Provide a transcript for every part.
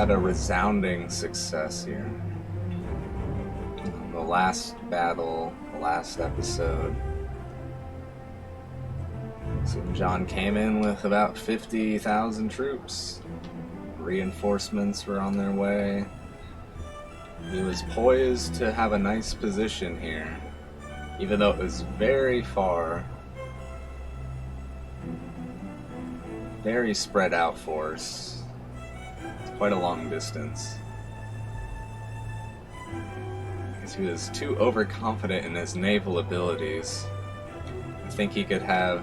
had a resounding success here. The last battle, the last episode. So John came in with about 50,000 troops. Reinforcements were on their way. He was poised to have a nice position here, even though it was very far. Very spread out force. It's quite a long distance. Because he was too overconfident in his naval abilities. I think he could have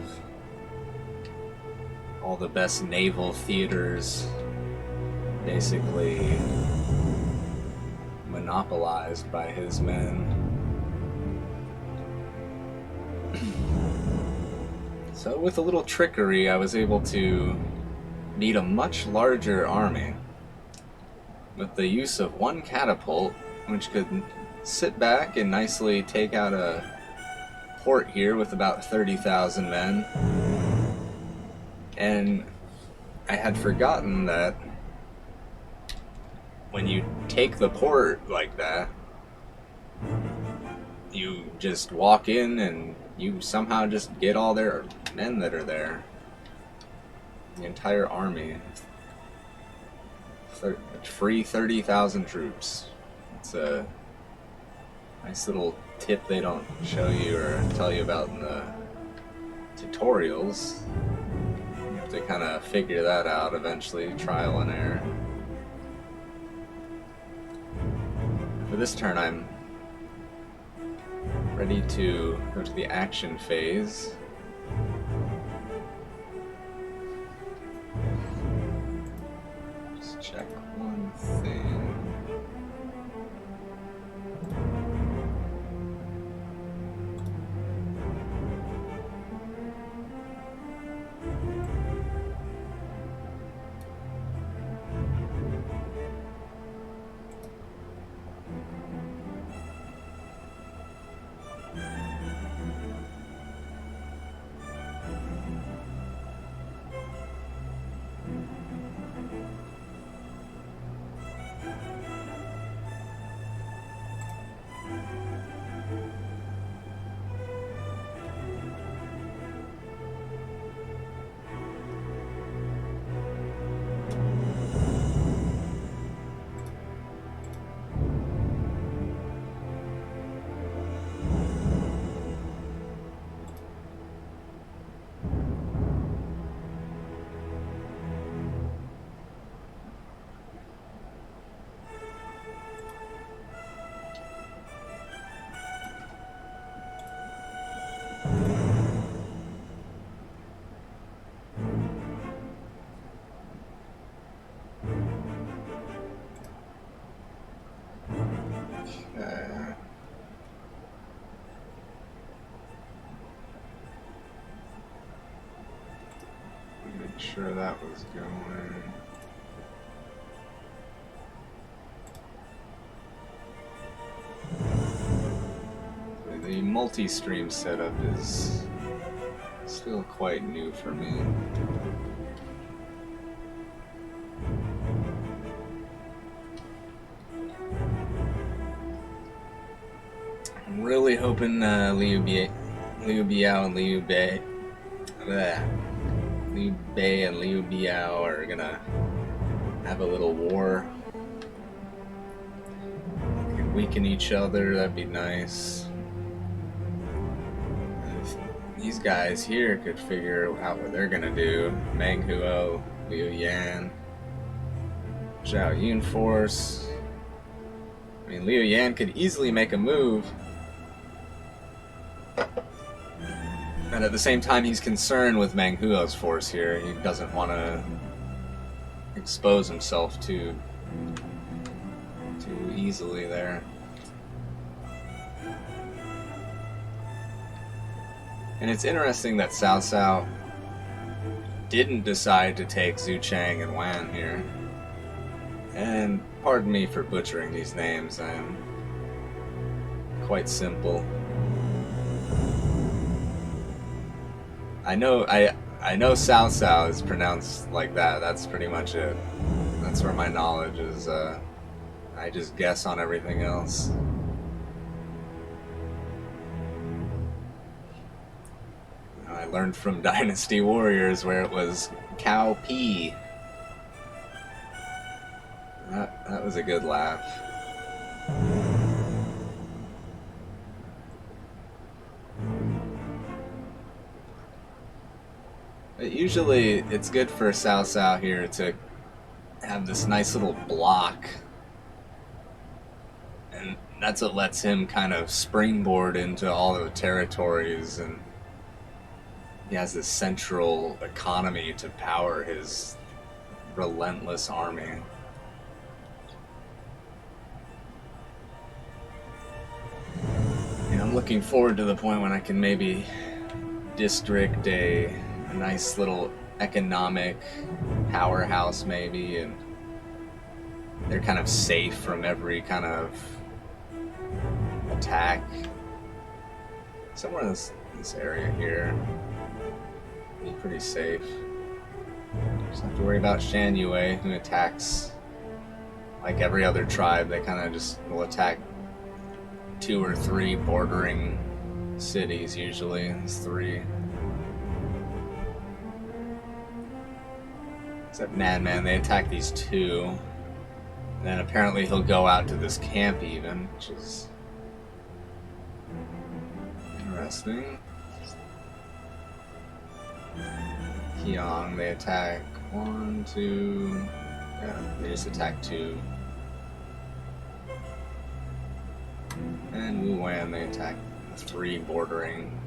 all the best naval theaters basically monopolized by his men. So with a little trickery, I was able to meet a much larger army with the use of one catapult, which could sit back and nicely take out a port here with about 30,000 men. And I had forgotten that when you take the port like that, you just walk in and you somehow just get all their men that are there. The entire army. Free 30,000 troops. It's a nice little tip they don't show you or tell you about in the tutorials. You have to kind of figure that out eventually, trial and error. For this turn, I'm ready to go to the action phase. Just check one thing. Make sure that was going. The multi-stream setup is still quite new for me. I'm really hoping Liu Biao and Liu Bei and Liu Biao are gonna have a little war. They could weaken each other, that'd be nice. If these guys here could figure out what they're gonna do. Meng Huo, Liu Yan, Zhao Yun force. I mean, Liu Yan could easily make a move. And at the same time, he's concerned with Meng Huo's force here. He doesn't want to expose himself too easily there. And it's interesting that Cao Cao didn't decide to take Zhu Chang and Wan here. And pardon me for butchering these names, I am quite simple. I know Cao Cao is pronounced like that. That's pretty much it. That's where my knowledge is. I just guess on everything else. I learned from Dynasty Warriors where it was Cow P. That was a good laugh. But usually it's good for Cao Cao here to have this nice little block, and that's what lets him kind of springboard into all the territories, and he has this central economy to power his relentless army. And I'm looking forward to the point when I can maybe district a nice little economic powerhouse maybe, and they're kind of safe from every kind of attack. Somewhere in this area here be pretty safe. Just have to worry about Shan Yue, who attacks like every other tribe. They kind of just will attack 2 or 3 bordering cities usually. It's 3. Except Madman, they attack these 2. And then apparently he'll go out to this camp even, which is interesting. Qiang, they attack 1, 2... Yeah, they just attack 2. And Wu Wan, they attack 3 bordering.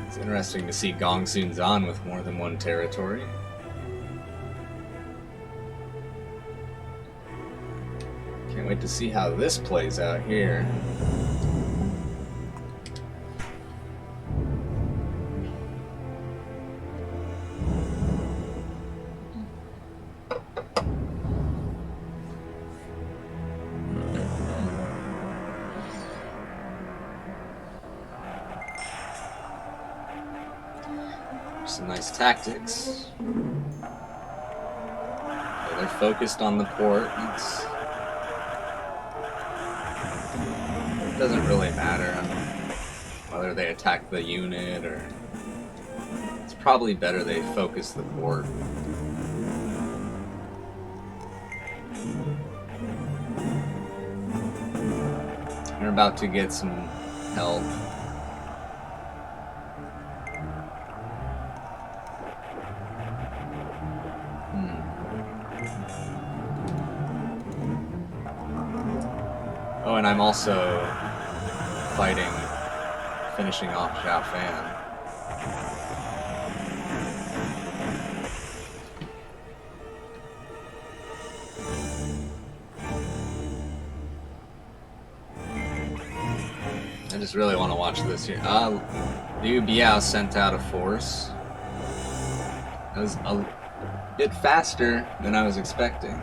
It's interesting to see Gongsun Zan with more than 1 territory. Can't wait to see how this plays out here. Some nice tactics. Yeah, they're focused on the port. It doesn't really matter whether they attack the unit or... It's probably better they focus the port. They're about to get some help. Oh, and I'm also finishing off Zhao Fan. I just really want to watch this here. Liu Biao sent out a force. That was a bit faster than I was expecting.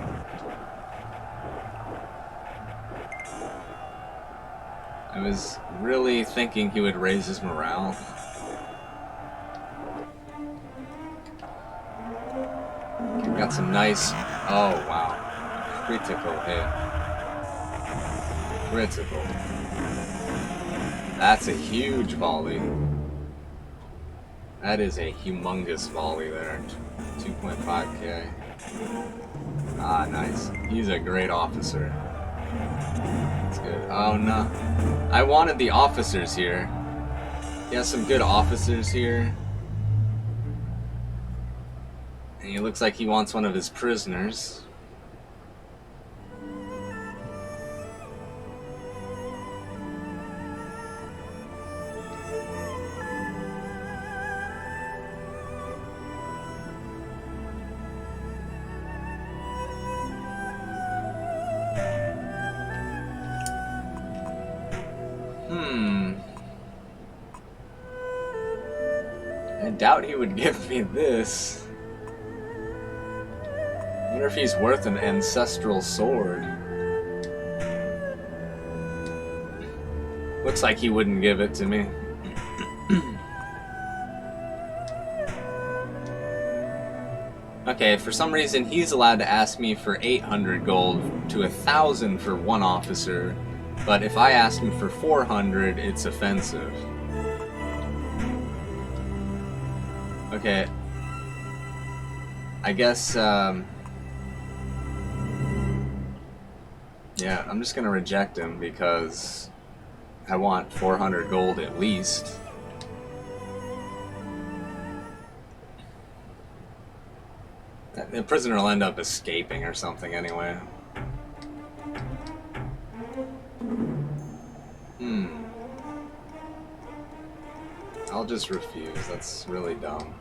I was really thinking he would raise his morale. Got some nice... Oh, wow. Critical hit. Critical. That's a huge volley. That is a humongous volley there. 2.5k. Ah, nice. He's a great officer. That's good. Oh, no. I wanted the officers here. He has some good officers here. And he looks like he wants one of his prisoners. I doubt he would give me this. I wonder if he's worth an ancestral sword. Looks like he wouldn't give it to me. Okay, for some reason he's allowed to ask me for 800 gold to 1,000 for one officer, but if I ask him for 400, it's offensive. Okay. I guess, yeah, I'm just gonna reject him because I want 400 gold at least. The prisoner will end up escaping or something anyway. I'll just refuse. That's really dumb.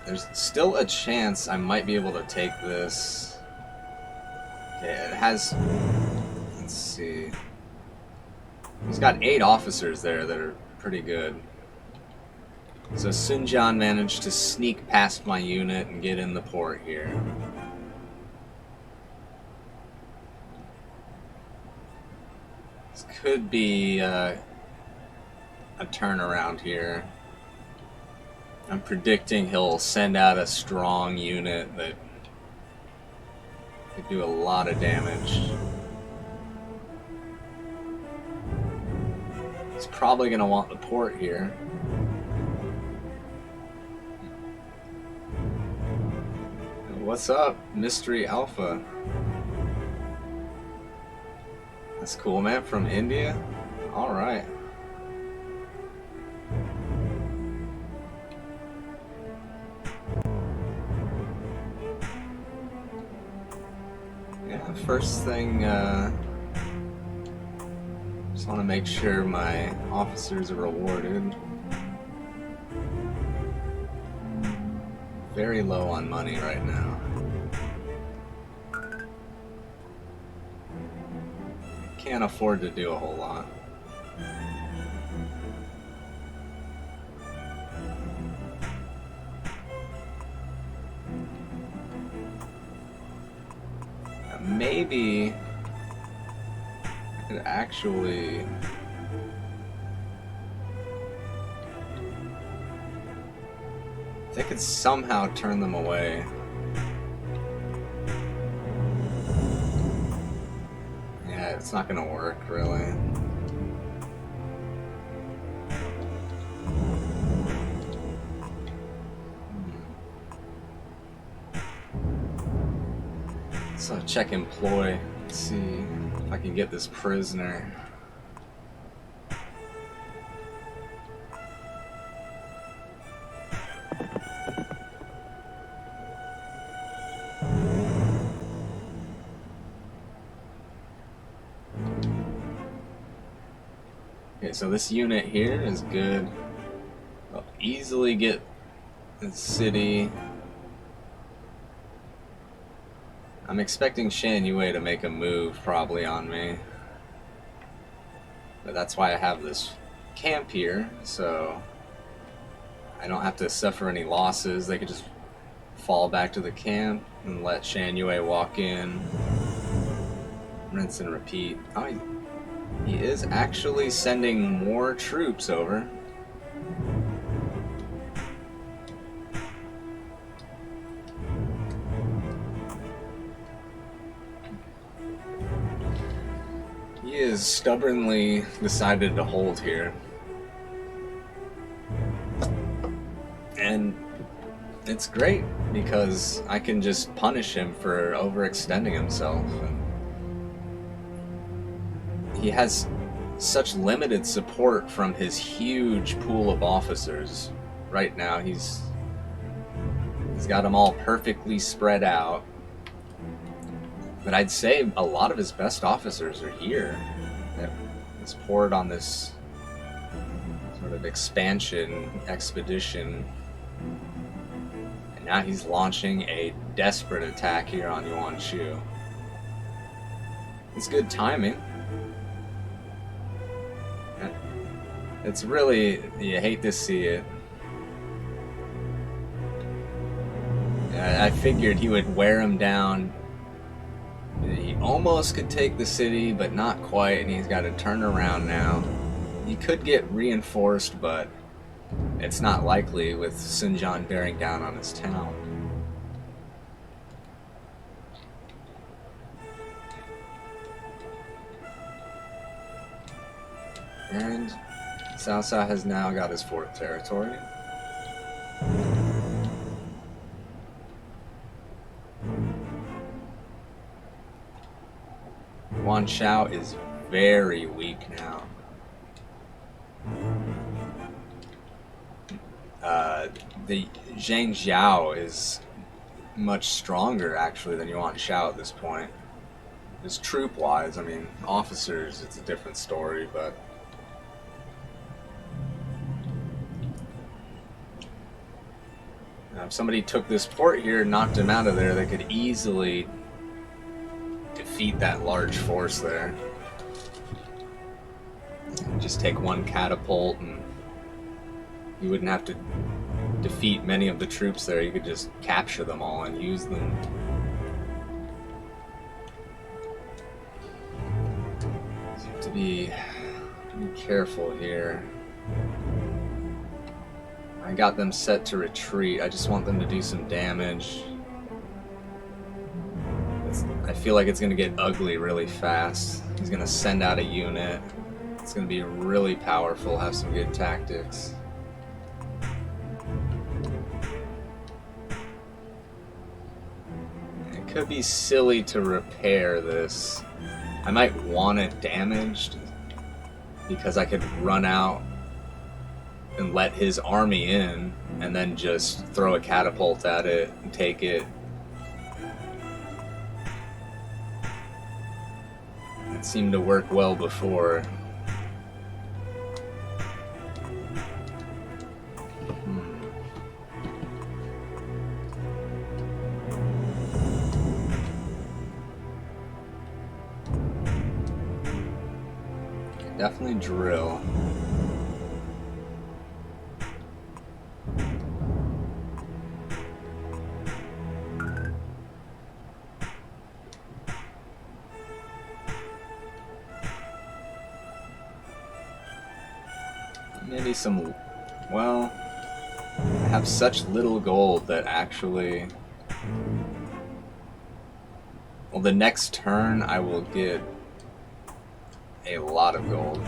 There's still a chance I might be able to take this. Okay, it has... Let's see. He's got 8 officers there that are pretty good. So Sun Jian managed to sneak past my unit and get in the port here. This could be a turnaround here. I'm predicting he'll send out a strong unit that could do a lot of damage. He's probably going to want the port here. What's up, Mystery Alpha? That's cool, man. From India? Alright. Yeah, first thing, just want to make sure my officers are rewarded. Very low on money right now. Can't afford to do a whole lot. Maybe I could actually... If I could somehow turn them away. Yeah, it's not gonna work, really. So check employ. Let's see if I can get this prisoner. Okay, so this unit here is good. I'll easily get the city. I'm expecting Shan Yue to make a move probably on me. But that's why I have this camp here, so I don't have to suffer any losses. They could just fall back to the camp and let Shan Yue walk in. Rinse and repeat. Oh, he is actually sending more troops over. He is stubbornly decided to hold here. And it's great because I can just punish him for overextending himself. And he has such limited support from his huge pool of officers. Right now he's got them all perfectly spread out. But I'd say a lot of his best officers are here. He's poured on this sort of expansion expedition. And now he's launching a desperate attack here on Yuan Shu. It's good timing. It's really, you hate to see it. I figured he would wear him down almost could take the city, but not quite, and he's got to turn around now. He could get reinforced, but it's not likely with Sinjan bearing down on his town. And Cao Cao has now got his 4th territory. Yuan Shao is very weak now. The Zhang Jiao is much stronger actually than Yuan Shao at this point. Just troop-wise, I mean, officers, it's a different story, but if somebody took this port here, knocked him out of there, they could easily defeat that large force there. Just take one catapult and you wouldn't have to defeat many of the troops there. You could just capture them all and use them. So you have to be careful here. I got them set to retreat. I just want them to do some damage. I feel like it's going to get ugly really fast. He's going to send out a unit. It's going to be really powerful, have some good tactics. It could be silly to repair this. I might want it damaged because I could run out and let his army in and then just throw a catapult at it and take it. It seemed to work well before. Definitely drill. Maybe some, well, I have such little gold that actually, well, the next turn I will get a lot of gold.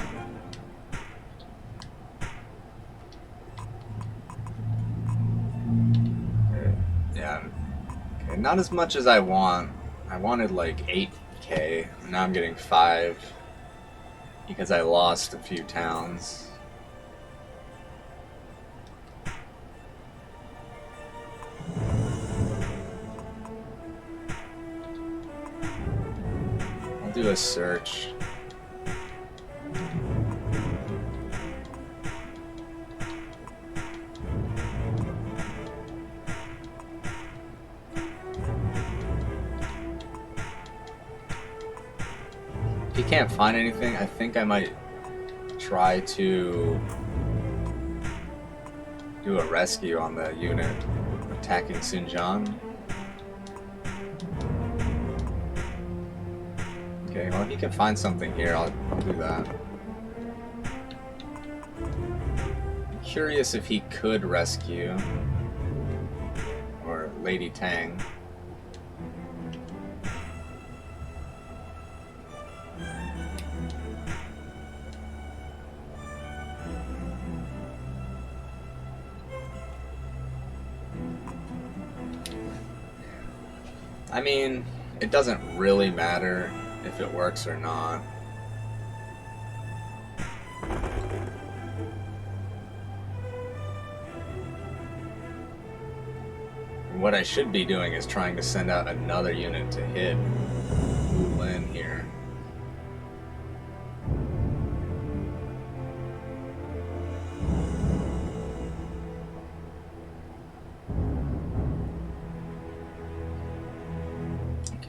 Yeah, okay, not as much as I want. I wanted like 8k, now I'm getting 5 because I lost a few towns. I'll do a search. If you can't find anything, I think I might try to do a rescue on the unit attacking Sinjan. Okay, well if you can find something here, I'll do that. I'm curious if he could rescue, or Lady Tang. I mean, it doesn't really matter if it works or not. What I should be doing is trying to send out another unit to hit Wu Lin here.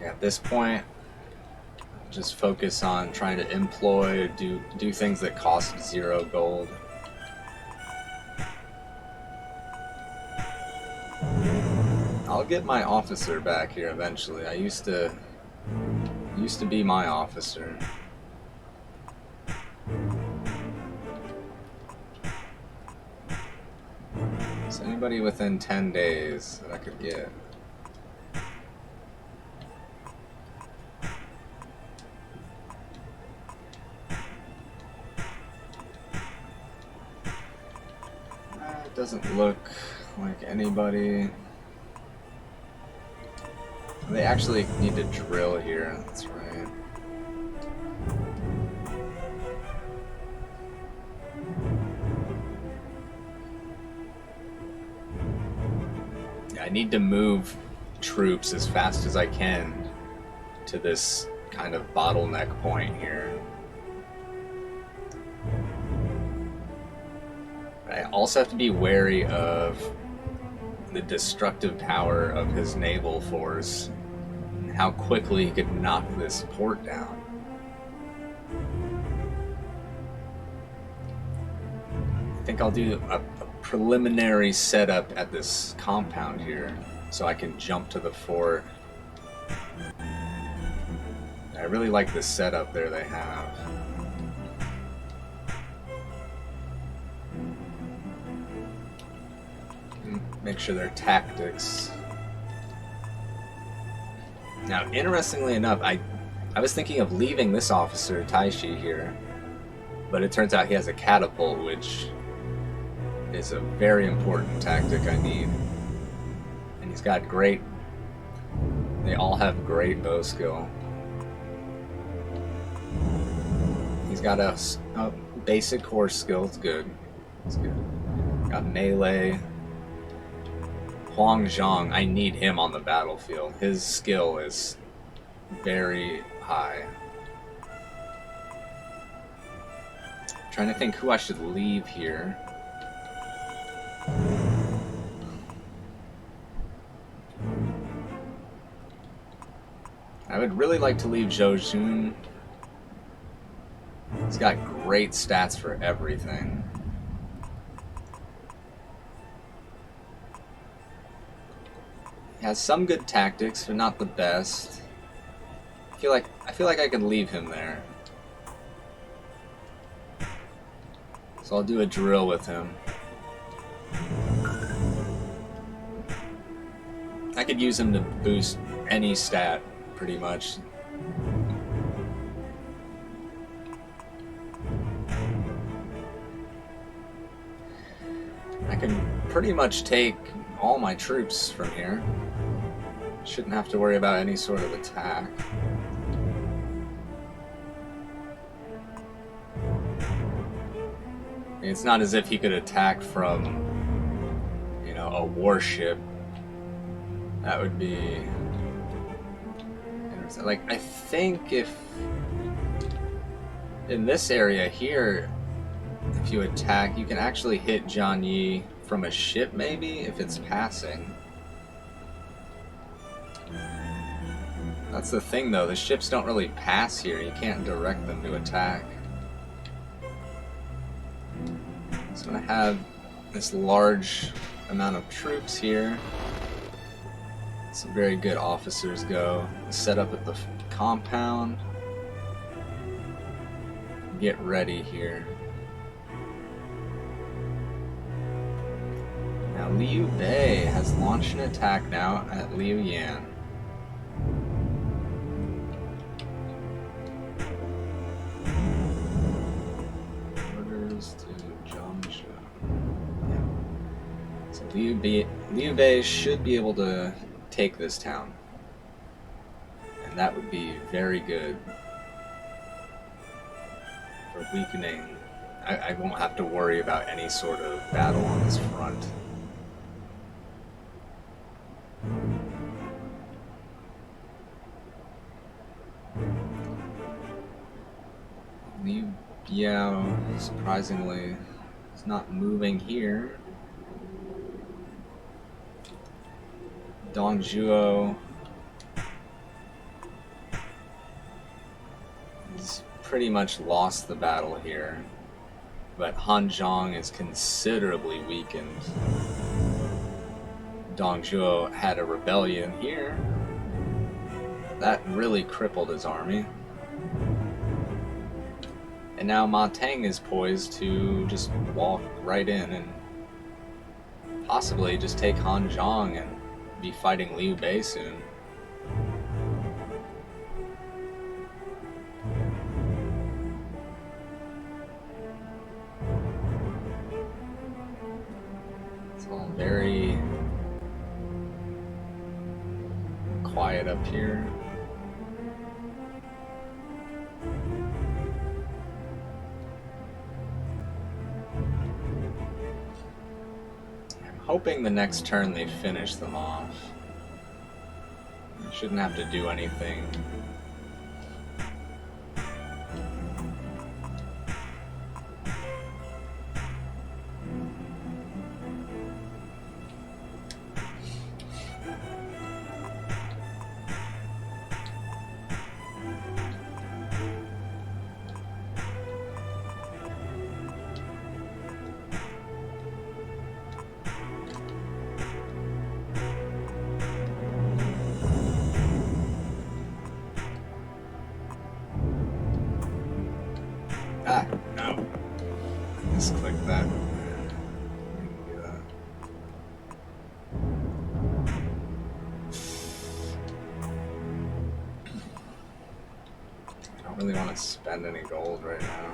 At this point, just focus on trying to employ, do things that cost 0 gold. I'll get my officer back here eventually. I used to Used to be my officer. Is anybody within 10 days that I could get? It doesn't look like anybody. They actually need to drill here, that's right. I need to move troops as fast as I can to this kind of bottleneck point here. I also have to be wary of the destructive power of his naval force and how quickly he could knock this port down. I think I'll do a preliminary setup at this compound here so I can jump to the fort. I really like the setup there they have. Make sure their tactics. Now, interestingly enough, I was thinking of leaving this officer, Taishi, here, but it turns out he has a catapult, which is a very important tactic I need. And he's got great... They all have great bow skill. He's got a basic horse skill, it's good. It's good. Got melee. Huang Zhang, I need him on the battlefield. His skill is very high. I'm trying to think who I should leave here. I would really like to leave Zhou Jun. He's got great stats for everything. He has some good tactics, but not the best. I feel like I could leave him there. So I'll do a drill with him. I could use him to boost any stat, pretty much. I can pretty much take all my troops from here. Shouldn't have to worry about any sort of attack. It's not as if he could attack from, you know, a warship. That would be... Like, I think if... In this area here, if you attack, you can actually hit Zhang Yi from a ship, maybe, if it's passing. That's the thing, though. The ships don't really pass here. You can't direct them to attack. So I'm going to have this large amount of troops here. Some very good officers go. Set up at the compound. Get ready here. Now Liu Bei has launched an attack now at Liu Yan. Orders to Zhangzhou. Yeah. So Liu Bei should be able to take this town. And that would be very good for weakening. I won't have to worry about any sort of battle on this front. Liu Biao, surprisingly, is not moving here. Dong Zhuo has pretty much lost the battle here, but Han Zhang is considerably weakened. Dong Zhuo had a rebellion here, That really crippled his army. And now Ma Teng is poised to just walk right in and possibly just take Han Zhong and be fighting Liu Bei soon. It's all very quiet up here. I'm hoping the next turn they finish them off. Shouldn't have to do anything. Ah, no. Just click that. I don't really want to spend any gold right now.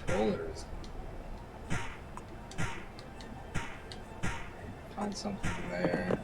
Controllers. Find something there.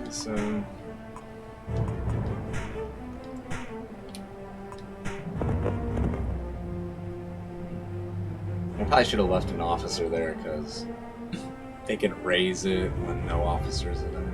So I probably should have left an officer there because they can raise it when no officers are there.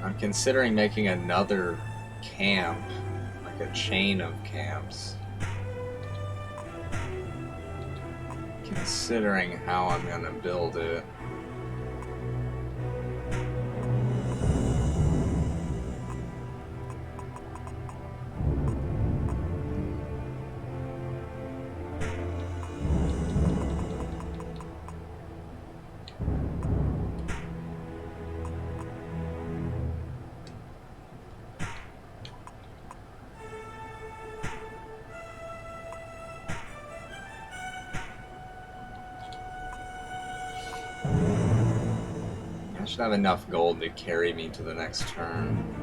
I'm considering making another camp, like a chain of camps. Considering how I'm gonna build it. I should have enough gold to carry me to the next turn.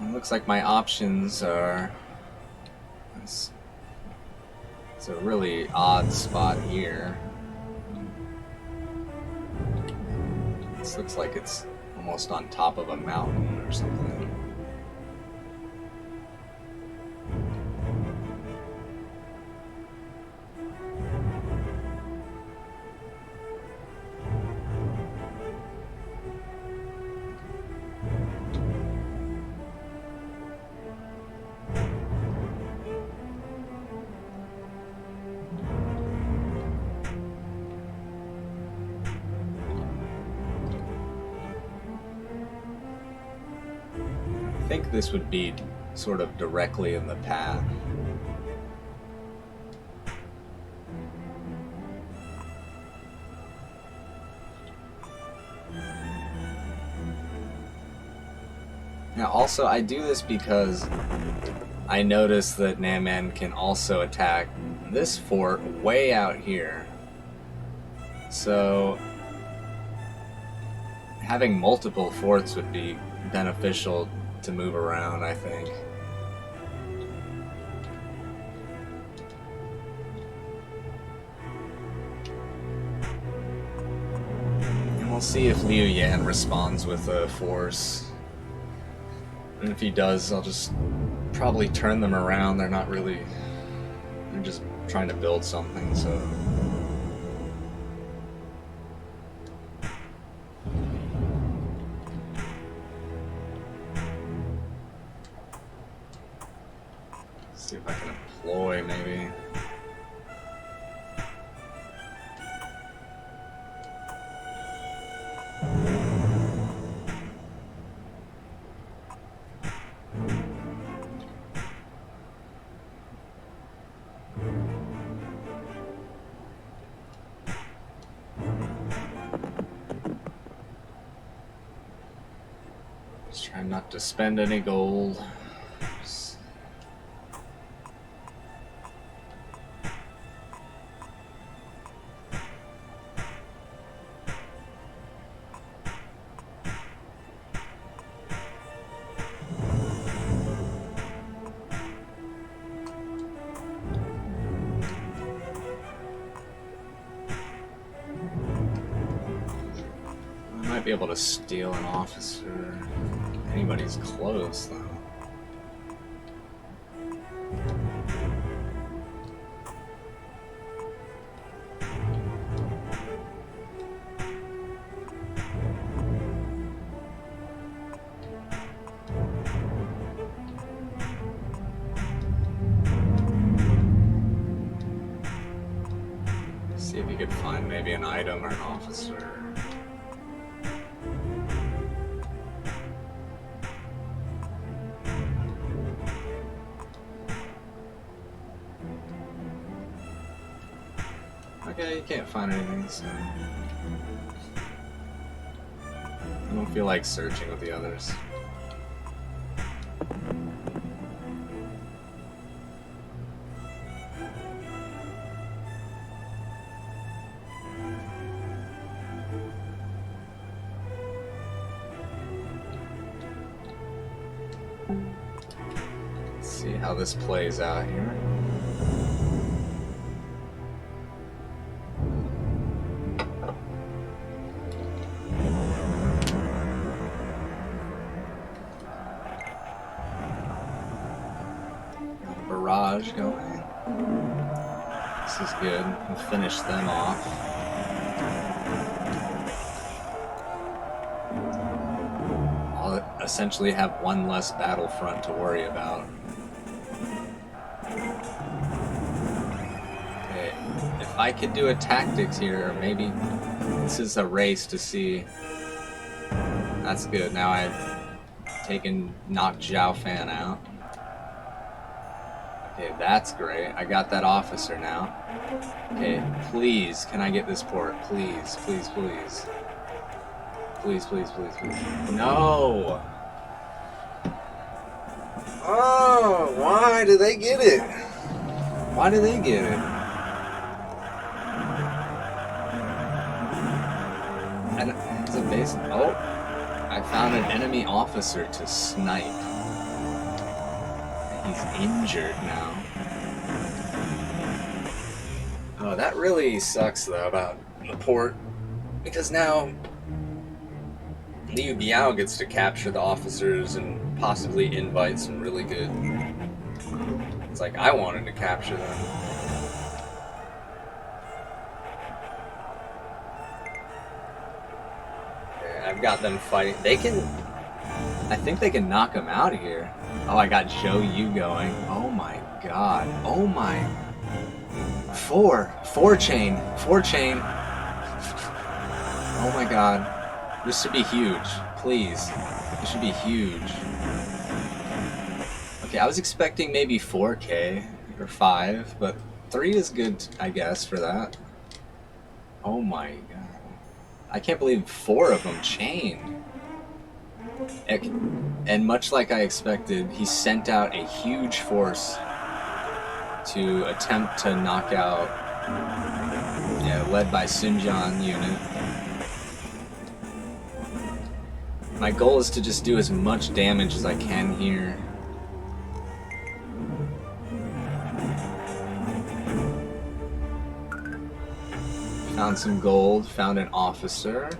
It looks like my options are... It's a really odd spot here. This looks like it's almost on top of a mountain or something. think this would be sort of directly in the path. Now also, I do this because I noticed that Nanman can also attack this fort way out here. So having multiple forts would be beneficial to move around, I think. And we'll see if Liu Yan responds with a force. And if he does, I'll just probably turn them around. They're not really... They're just trying to build something, so... See if I can employ, maybe. Just trying not to spend any gold. Be able to steal an officer. Anybody's close, though. See if you could find maybe an item or an officer. Okay, you can't find anything, so... I don't feel like searching with the others. Let's see how this plays out here. Barrage going. This is good. We'll finish them off. I'll essentially have one less battlefront to worry about. Okay, if I could do a tactics here, or maybe this is a race to see. That's good. Now I've knocked Zhao Fan out. Okay, that's great. I got that officer now. Okay, please, can I get this port? Please, please, please. Please, please, please, please. No! Oh, why do they get it? Why do they get it? And it's a base. Oh, I found an enemy officer to snipe. He's injured now. Oh, that really sucks though about the port, because now Liu Biao gets to capture the officers and possibly invite some really good. It's like I wanted to capture them. Okay, I've got them fighting. They can. I think they can knock him out of here. Oh, I got Zhou Yu going. Oh my god. Oh my. Four chain. Oh my god. This should be huge. Please. This should be huge. Yeah, I was expecting maybe 4K or 5, but 3 is good, I guess, for that. Oh my god. I can't believe 4 of them chained. And much like I expected, he sent out a huge force to attempt to knock out, yeah, led by Sunjan unit. My goal is to just do as much damage as I can here. Found some gold, found an officer.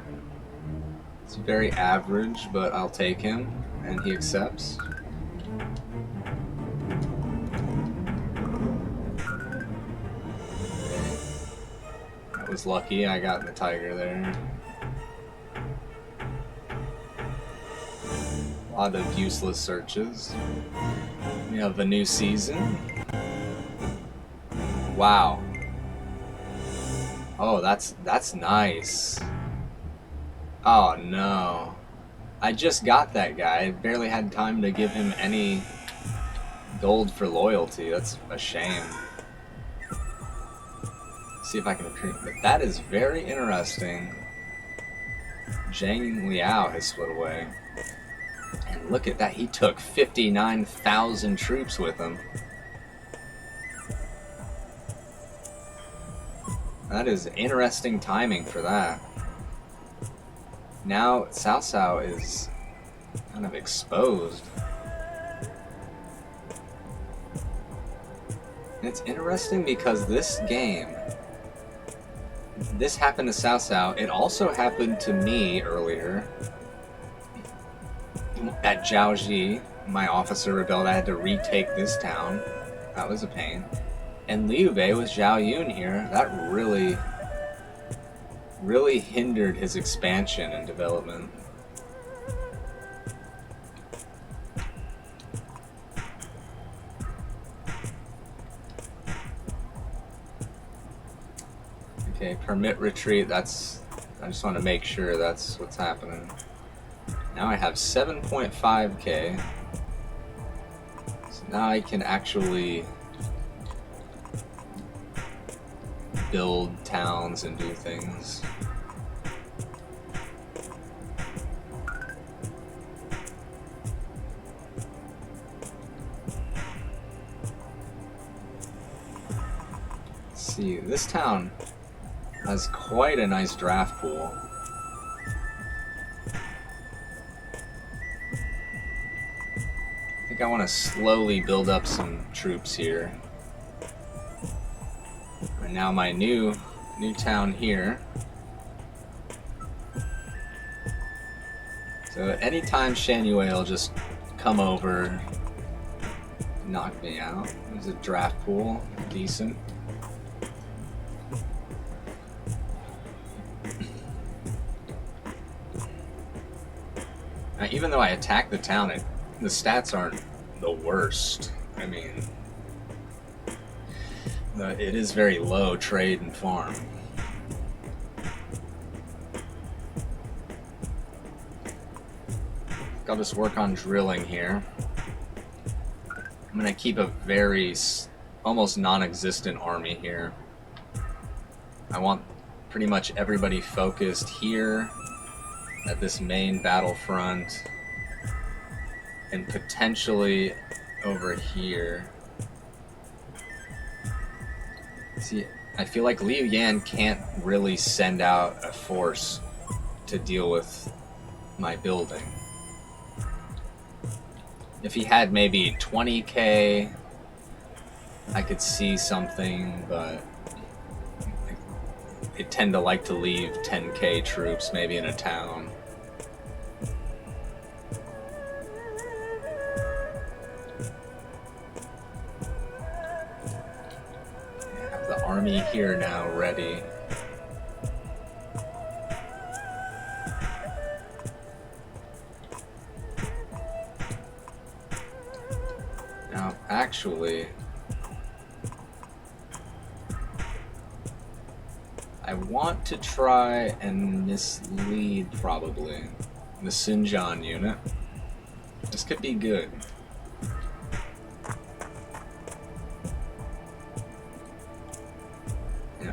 It's very average, but I'll take him, and he accepts. That was lucky, I got the tiger there. A lot of useless searches. We have a new season. Wow. Oh, that's nice. Oh no. I just got that guy. I barely had time to give him any gold for loyalty. That's a shame. See if I can recruit. But that is very interesting. Zhang Liao has split away. And look at that. He took 59,000 troops with him. That is interesting timing for that. Now Cao Cao is kind of exposed. And it's interesting because this game, this happened to Cao Cao. It also happened to me earlier at Jiaoji. My officer rebelled. I had to retake this town. That was a pain. And Liu Bei with Zhao Yun here. That really hindered his expansion and development. Okay, permit retreat. I just want to make sure that's what's happening. Now I have 7.5k. So now I can actually build towns and do things. Let's see, this town has quite a nice draft pool. I think I want to slowly build up some troops here. And now my new town here. So at any time Shan Yue will just come over, knock me out. There's a draft pool, decent. Now, even though I attack the town, the stats aren't the worst. I mean, it is very low trade and farm. I'll just work on drilling here. I'm gonna keep a very almost non-existent army here. I want pretty much everybody focused here at this main battlefront and potentially over here. See, I feel like Liu Yan can't really send out a force to deal with my building. If he had maybe 20k, I could see something, but I tend to like to leave 10k troops maybe in a town. I have the army here now ready. Now, actually, I want to try and mislead, probably, the Sunjan unit. This could be good.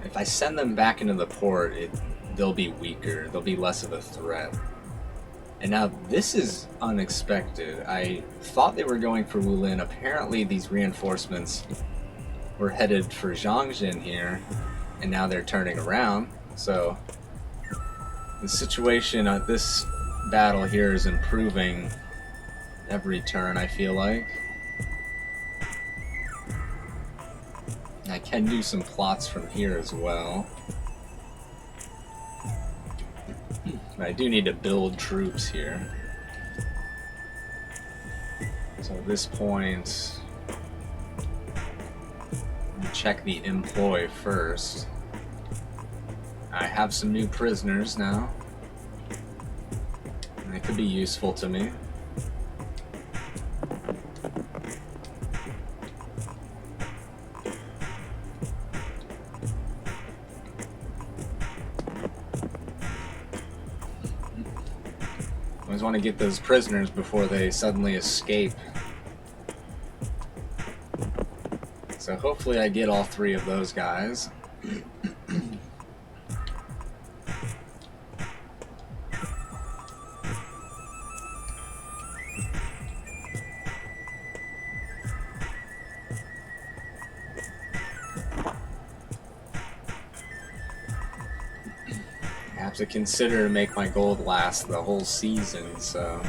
if I send them back into the port, they'll be weaker. They'll be less of a threat. And now this is unexpected. I thought they were going for Wulin. Apparently these reinforcements were headed for Zhongjin here, and now they're turning around. So the situation at this battle here is improving every turn, I feel like. I can do some plots from here as well. But I do need to build troops here. So at this point, check the employ first. I have some new prisoners now. And they could be useful to me. I always want to get those prisoners before they suddenly escape. So hopefully I get all 3 of those guys. I have to consider to make my gold last the whole season, so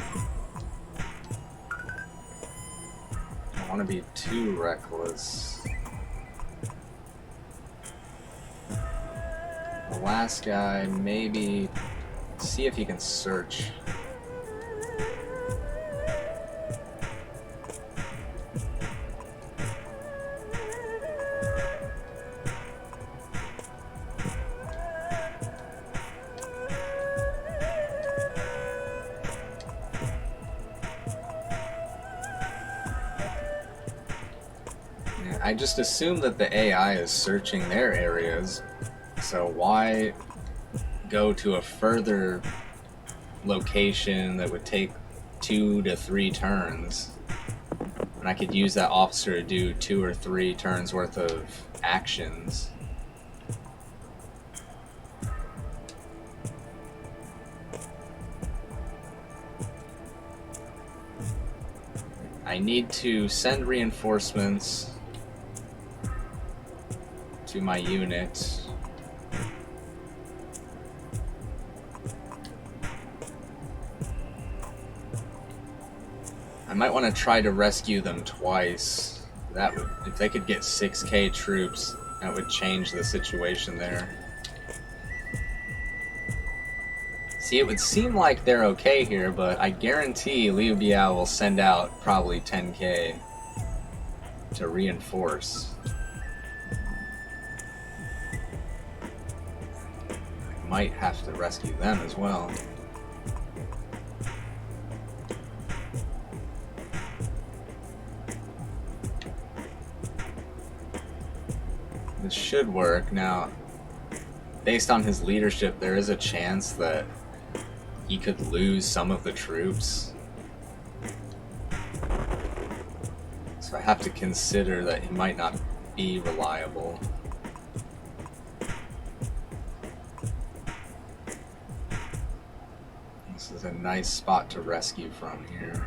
I don't want to be too reckless. The last guy, maybe see if he can search. I just assume that the AI is searching their areas, so why go to a further location that would take 2 to 3 turns? And I could use that officer to do 2 or 3 turns worth of actions. I need to send reinforcements to my unit. I might want to try to rescue them twice. That would, if they could get 6k troops, that would change the situation there. See, it would seem like they're okay here, but I guarantee Liu Biao will send out probably 10k to reinforce. Might have to rescue them as well. This should work. Now, based on his leadership, there is a chance that he could lose some of the troops. So I have to consider that he might not be reliable. This is a nice spot to rescue from here.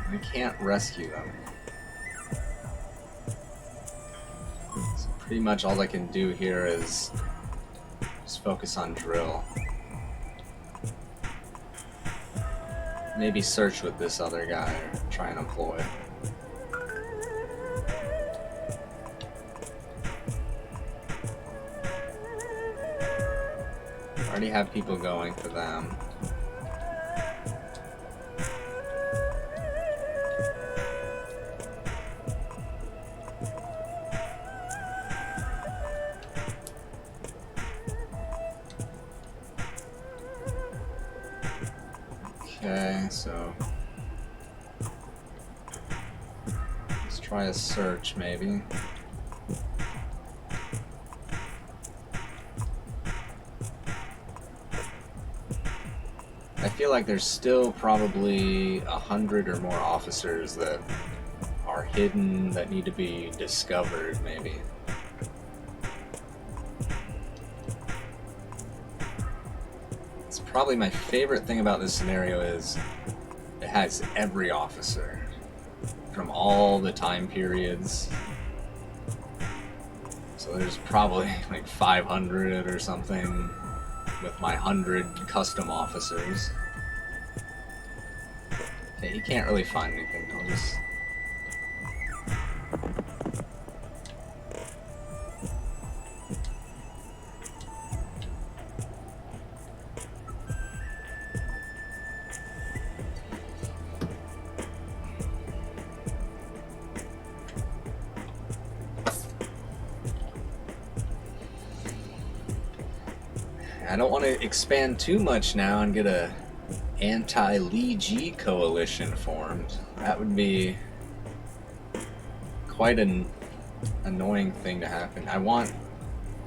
I can't rescue them. So pretty much all I can do here is just focus on drill. Maybe search with this other guy or try and employ. Already have people going for them. Okay, so let's try a search maybe. I feel like there's still probably 100 or more officers that are hidden that need to be discovered, maybe. It's probably my favorite thing about this scenario is it has every officer from all the time periods. So there's probably like 500 or something with my 100 custom officers. Okay, he can't really find anything. I'll just... I don't want to expand too much now and get a anti-Li Ji coalition formed. That would be quite an annoying thing to happen. I want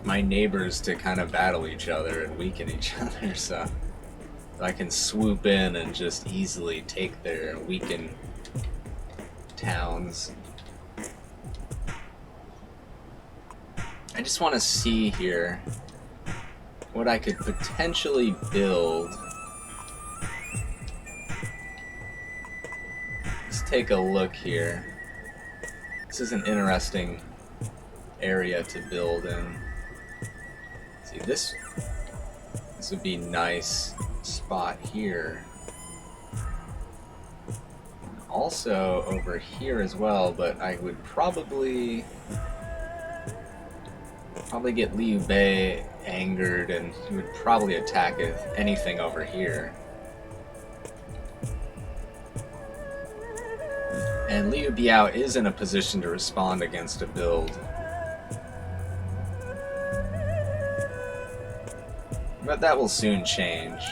my neighbors to kind of battle each other and weaken each other, so I can swoop in and just easily take their weakened towns. I just want to see here what I could potentially build. Let's take a look here. This is an interesting area to build in. See, this would be a nice spot here. Also over here as well, but I would probably get Liu Bei angered, and he would probably attack anything over here. And Liu Biao is in a position to respond against a build. But that will soon change.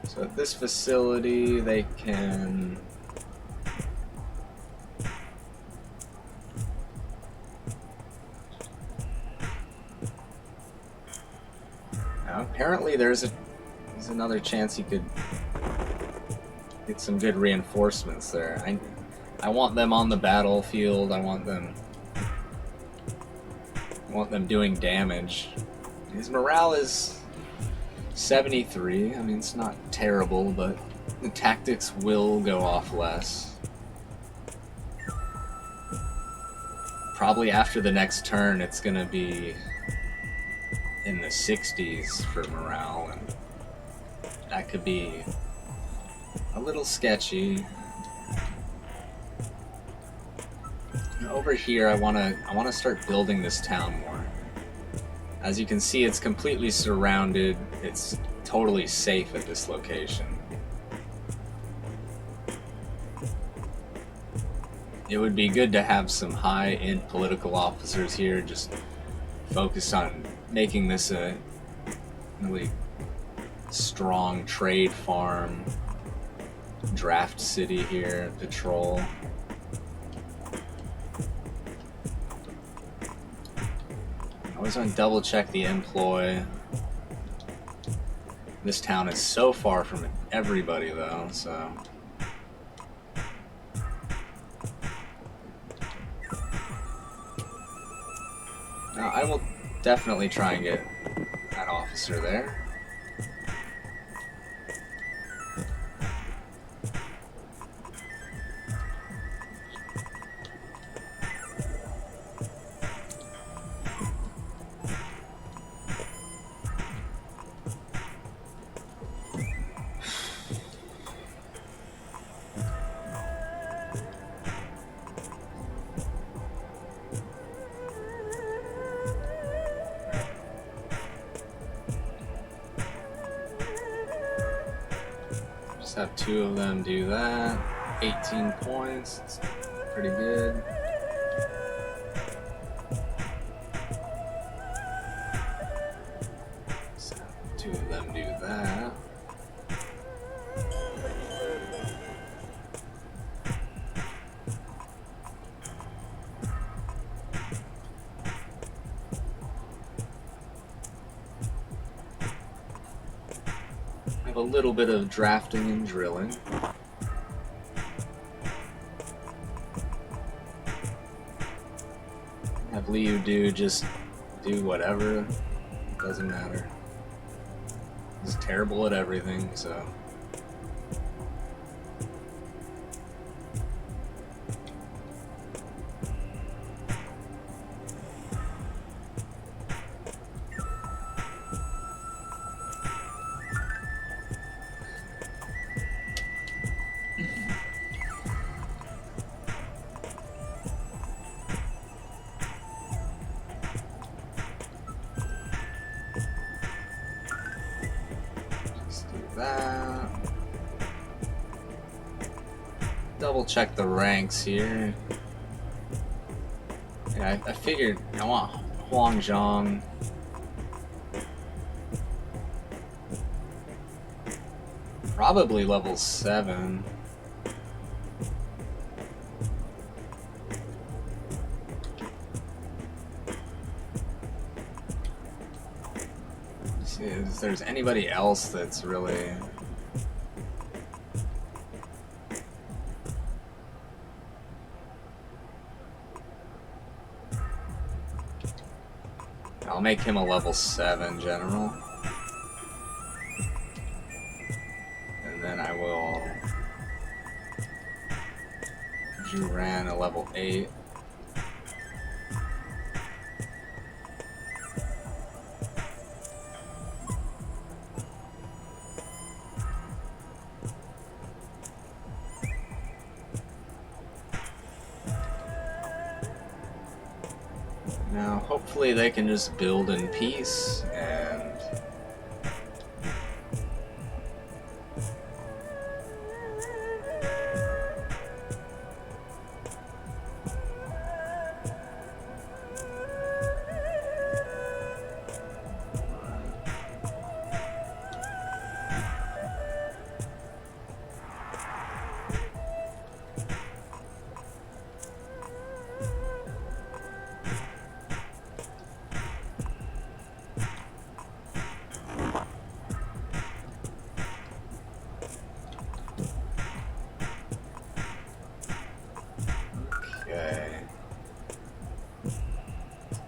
So at this facility, they can... Now, apparently there's another chance he could get some good reinforcements there. I want them on the battlefield. I want them doing damage. His morale is 73. I mean, it's not terrible, but the tactics will go off less. Probably after the next turn, it's gonna be in the 60s for morale, and that could be a little sketchy. Over here, I wanna start building this town more. As you can see, it's completely surrounded. It's totally safe at this location. It would be good to have some high-end political officers here, just focused on making this a really strong trade farm, draft city here, patrol. Always want to double check the employ. This town is so far from everybody though, so. Now I will definitely try and get that officer there. Have two of them do that. 18 points. It's pretty good. So two of them do that. a little bit of drafting and drilling. Have Liu just do whatever. It doesn't matter. He's terrible at everything, so. That. Double check the ranks here. Yeah, I figured I want Huang Zhang. Probably level 7. See if there's anybody else that's really. I'll make him a level 7 general. And then I will Juran a level 8. Now, hopefully they can just build in peace and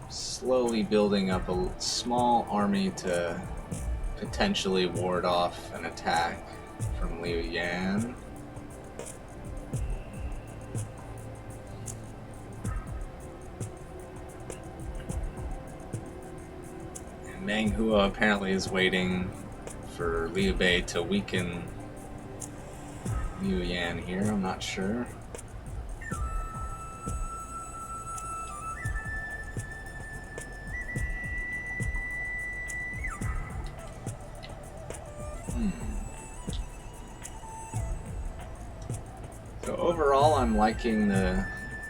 slowly building up a small army to potentially ward off an attack from Liu Yan. And Meng Huo apparently is waiting for Liu Bei to weaken Liu Yan here, I'm not sure. So overall, I'm liking the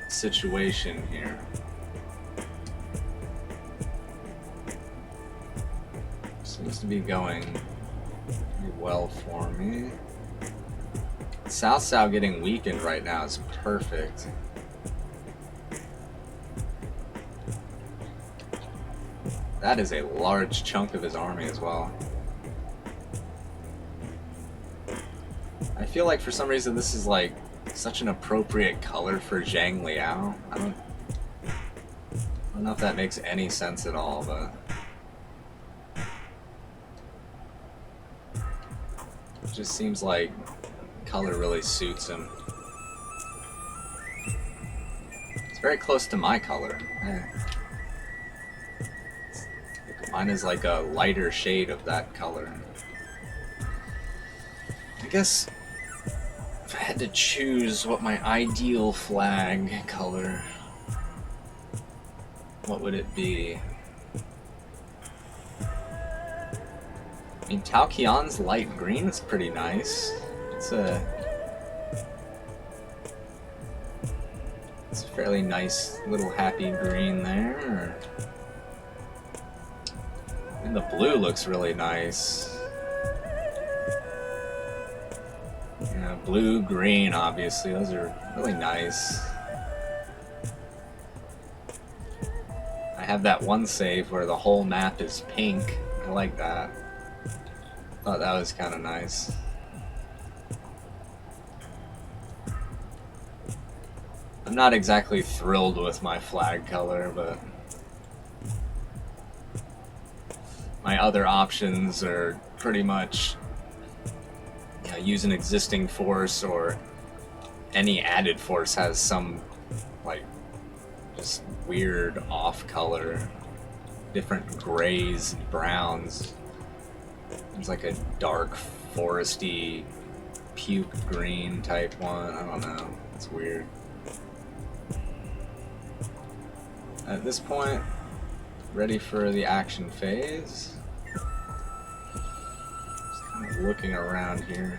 situation here. Seems to be going pretty well for me. Cao Cao getting weakened right now is perfect. That is a large chunk of his army as well. I feel like for some reason this is like such an appropriate color for Zhang Liao. I don't know if that makes any sense at all, but it just seems like color really suits him. It's very close to my color. Mine is like a lighter shade of that color. I guess if I had to choose what my ideal flag color, what would it be? I mean, Tao Qian's light green is pretty nice. It's a fairly nice little happy green there. And the blue looks really nice. Yeah, blue, green, obviously. Those are really nice. I have that one save where the whole map is pink. I like that. Thought that was kind of nice. I'm not exactly thrilled with my flag color, but my other options are pretty much use an existing force, or any added force has some like just weird off color, different grays and browns. There's like a dark foresty puke green type one. I don't know. It's weird. At this point, ready for the action phase. Just kind of looking around here.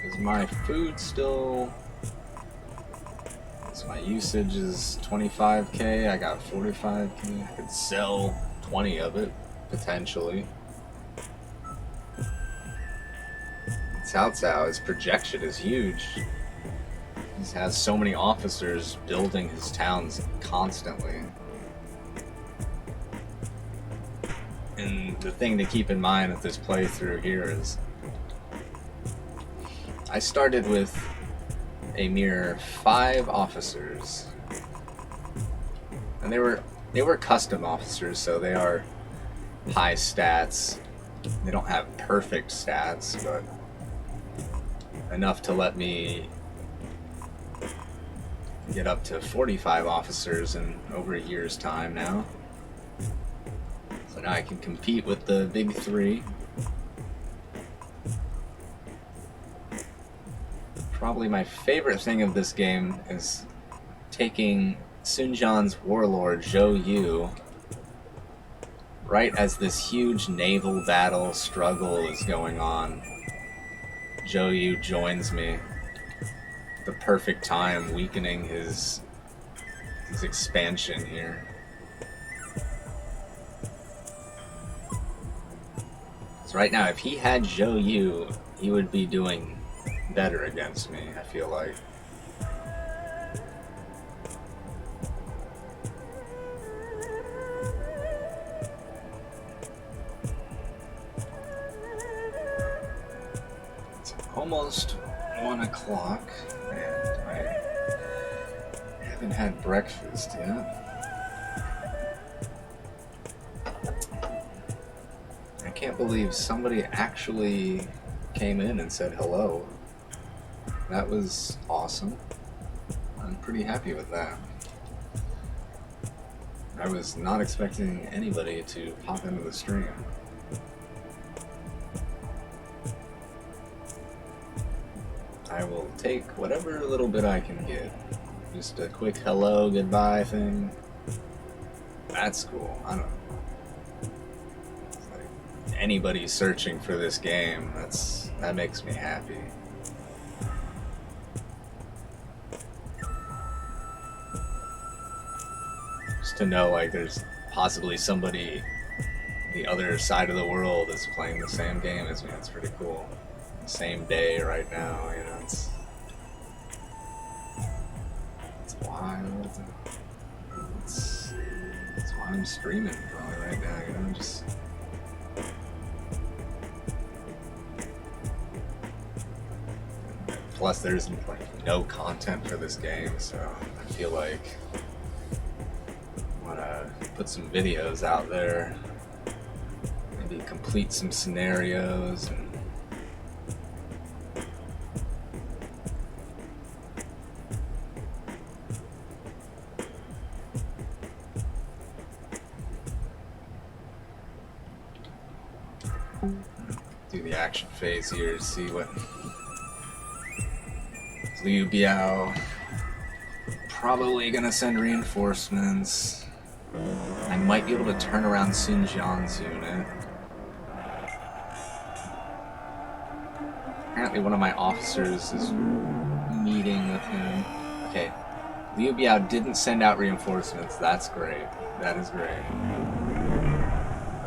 Is my food still... So my usage is 25k, I got 45k. I could sell 20 of it, potentially. Cao Cao, his projection is huge. He has so many officers building his towns constantly. And the thing to keep in mind with this playthrough here is I started with a mere 5 officers. And they were custom officers, so they are high stats. They don't have perfect stats, but enough to let me get up to 45 officers in over a year's time now. So now I can compete with the big 3. Probably my favorite thing of this game is taking Sun Jian's warlord Zhou Yu right as this huge naval battle struggle is going on. Zhou Yu joins me. The perfect time, weakening his expansion here. So right now, if he had Zhou Yu, he would be doing better against me, I feel like. It's almost 1 o'clock. And I haven't had breakfast yet. I can't believe somebody actually came in and said hello. That was awesome. I'm pretty happy with that. I was not expecting anybody to pop into the stream. I will take whatever little bit I can get. Just a quick hello, goodbye thing. That's cool. I don't know. It's like anybody searching for this game, that makes me happy. Just to know like there's possibly somebody the other side of the world is playing the same game as me. It's pretty cool. Same day right now, you know, it's wild. It's why I'm streaming probably right now, you know, just plus there's like no content for this game, so I feel like I wanna put some videos out there, maybe complete some scenarios and do the action phase here to see what Liu Biao probably gonna send reinforcements. I might be able to turn around Sun Jian's unit. Apparently one of my officers is meeting with him. Okay, Liu Biao didn't send out reinforcements. That's great. That is great.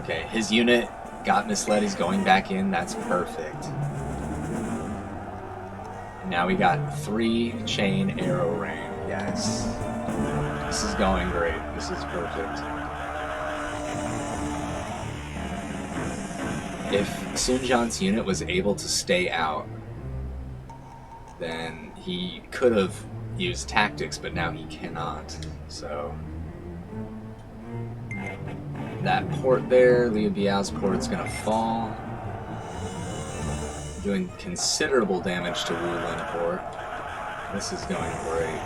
Okay, his unit got misled. He's going back in. That's perfect. Now we got 3 chain arrow rain. Yes. This is going great. This is perfect. if Sun Jian's unit was able to stay out, then he could have used tactics, but now he cannot. So that port there, Liu Biao's port's gonna fall, doing considerable damage to Wulin Port. This is going great.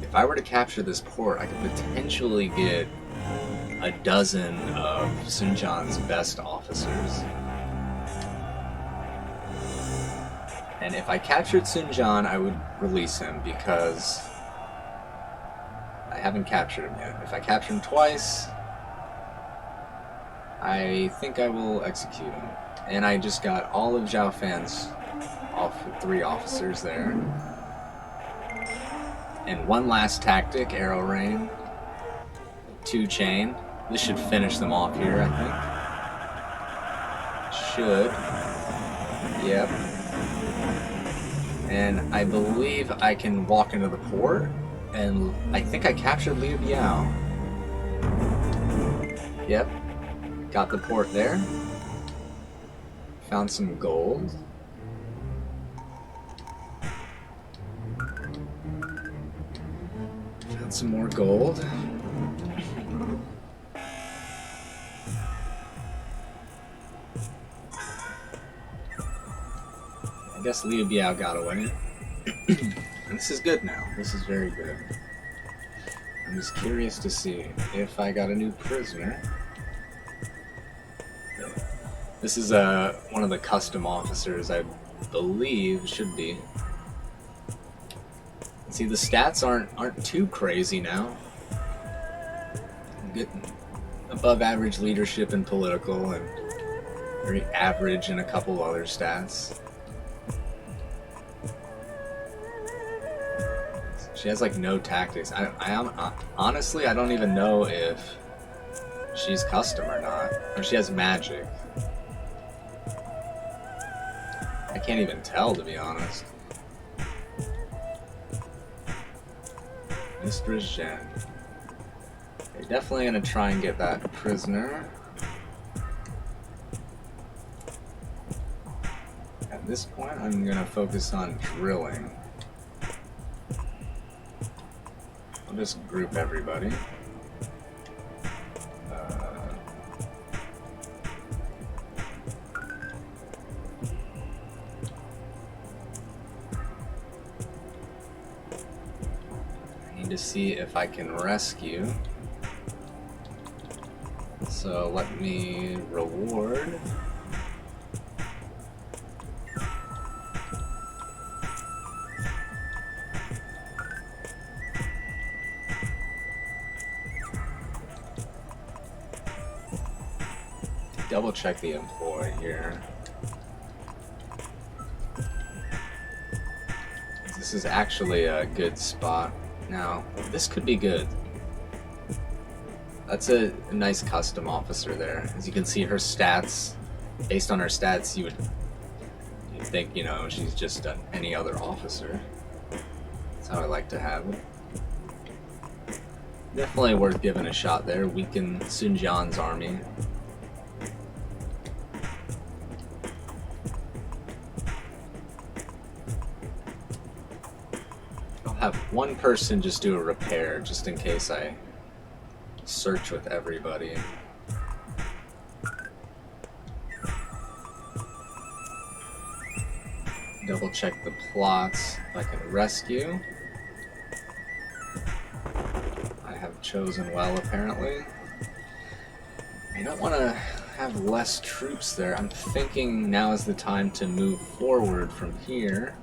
If I were to capture this port, I could potentially get a dozen of Sun Jian's best officers. And if I captured Sun Jian, I would release him because I haven't captured him yet. If I capture him twice, I think I will execute him. And I just got all of Zhao Fan's 3 officers there. And one last tactic, Arrow Rain. 2 chain. This should finish them off here, I think. Should. Yep. And I believe I can walk into the port, and I think I captured Liu Biao. Yep. Got the port there. Found some gold. Found some more gold. I guess Liu Biao got away. And this is good now. This is very good. I'm just curious to see if I got a new prisoner. This is one of the custom officers, I believe, should be. See, the stats aren't too crazy now. I'm getting above average leadership and political, and very average in a couple other stats. She has like no tactics. Honestly, I don't even know if she's custom or not, or she has magic. I can't even tell, to be honest. Mistress Zhen. They're definitely gonna try and get that prisoner. At this point, I'm gonna focus on drilling. I'll just group everybody. I need to see if I can rescue. So let me reward. Double check the employee here. This is actually a good spot. Now, this could be good. That's a nice custom officer there. As you can see, her stats, based on her stats, you'd think, you know, she's just any other officer. That's how I like to have it. Definitely worth giving a shot there. Weaken Sun Jian's army. Have one person just do a repair, just in case I search with everybody. Double check the plots if I can rescue. I have chosen well, apparently. I don't want to have less troops there. I'm thinking now is the time to move forward from here.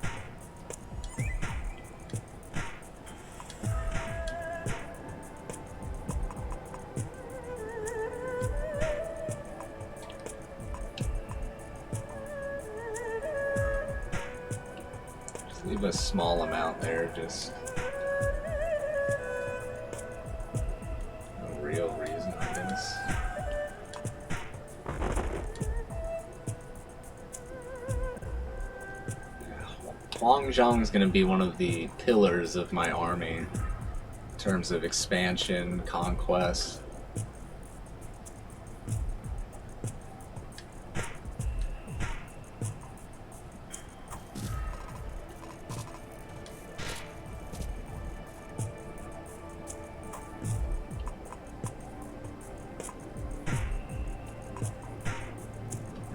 Leave a small amount there, just no real reason, I guess. Huang Zhang is going to be one of the pillars of my army terms of expansion, conquest.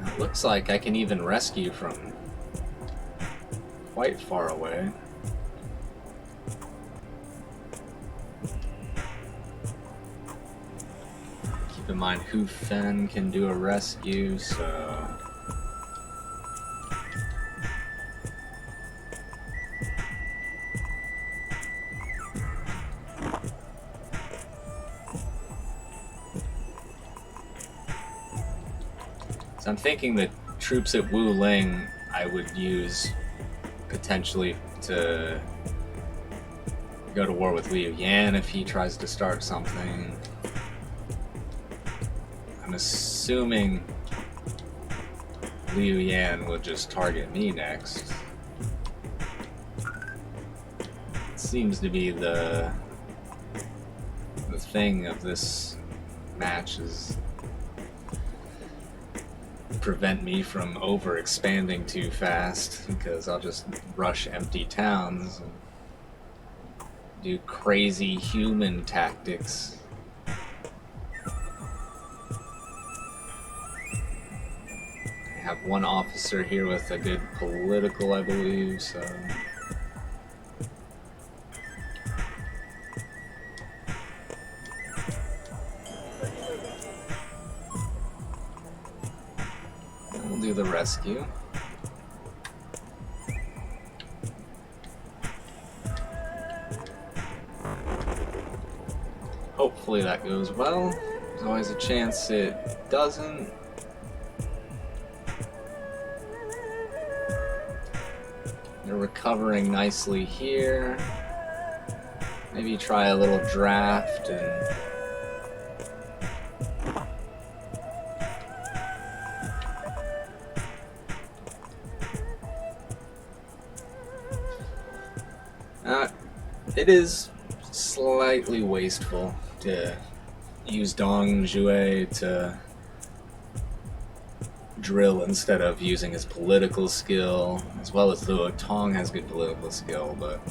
It looks like I can even rescue from quite far away. Keep in mind Hu Fen can do a rescue, so... So I'm thinking the troops at Wu Ling I would use potentially to go to war with Liu Yan if he tries to start something. I'm assuming Liu Yan will just target me next. It seems to be the thing of this match is prevent me from over expanding too fast, because I'll just rush empty towns and do crazy human tactics. I have one officer here with a good political, I believe, so... We'll do the rescue. Hopefully that goes well. There's always a chance it doesn't. They're recovering nicely here. Maybe try a little draft and... it is slightly wasteful to use Dong Zhuo to drill instead of using his political skill, as well as Luo Tong has good political skill, but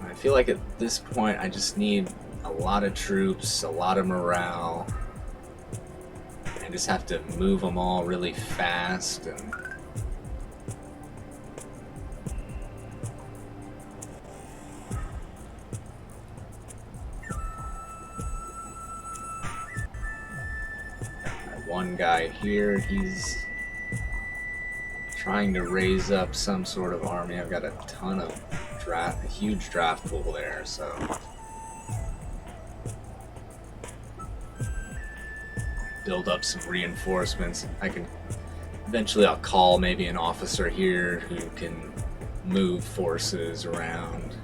I feel like at this point I just need a lot of troops, a lot of morale. I just have to move them all really fast and one guy here, he's trying to raise up some sort of army. I've got a ton of a huge draft pool there, so build up some reinforcements. Eventually I'll call maybe an officer here who can move forces around.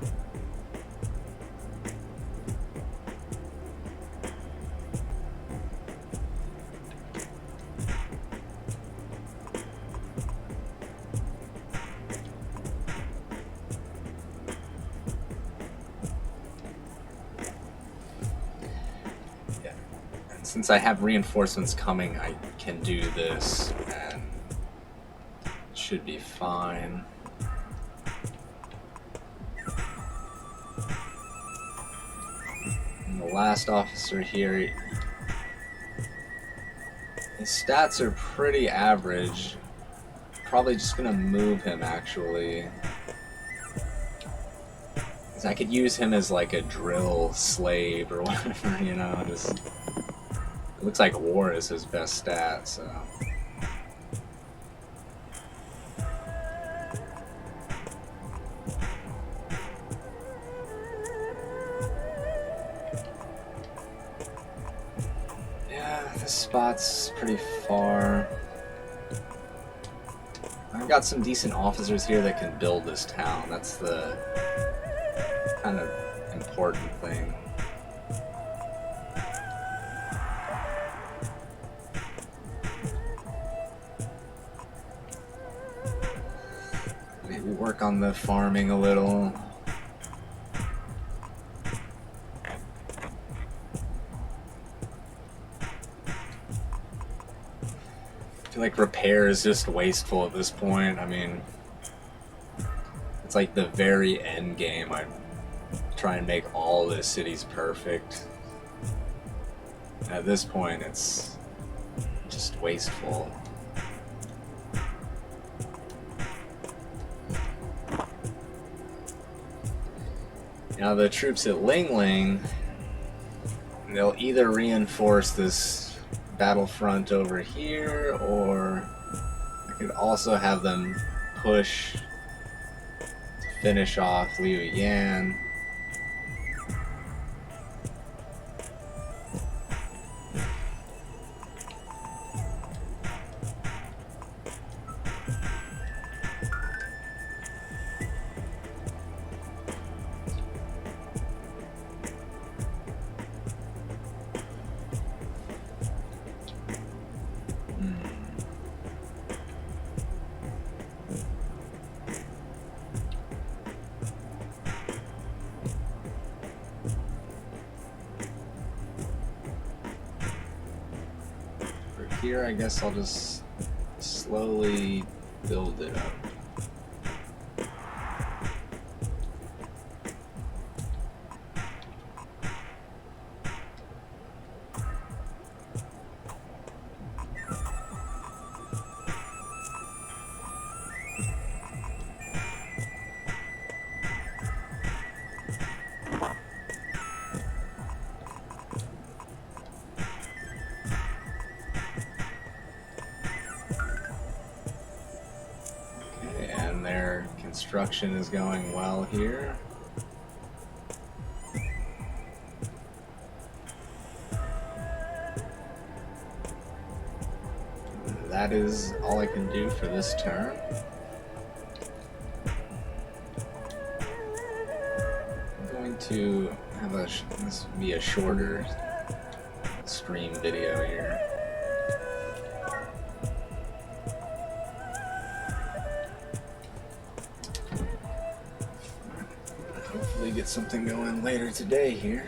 Since I have reinforcements coming, I can do this, and it should be fine. And the last officer here, his stats are pretty average. Probably just gonna move him, actually. 'Cause I could use him as like a drill slave or whatever, you know, just... It looks like war is his best stat, so... Yeah, this spot's pretty far. I've got some decent officers here that can build this town. That's the kind of important thing. Maybe work on the farming a little. I feel like repair is just wasteful at this point. I mean, it's like the very end game. I try and make all the cities perfect. At this point, it's just wasteful. Now the troops at Ling Ling, they'll either reinforce this battlefront over here, or I could also have them push to finish off Liu Yan. Here, I guess I'll just slowly build it up. Construction is going well here. That is all I can do for this turn. I'm going to have this be a shorter stream video here. Get something going later today here.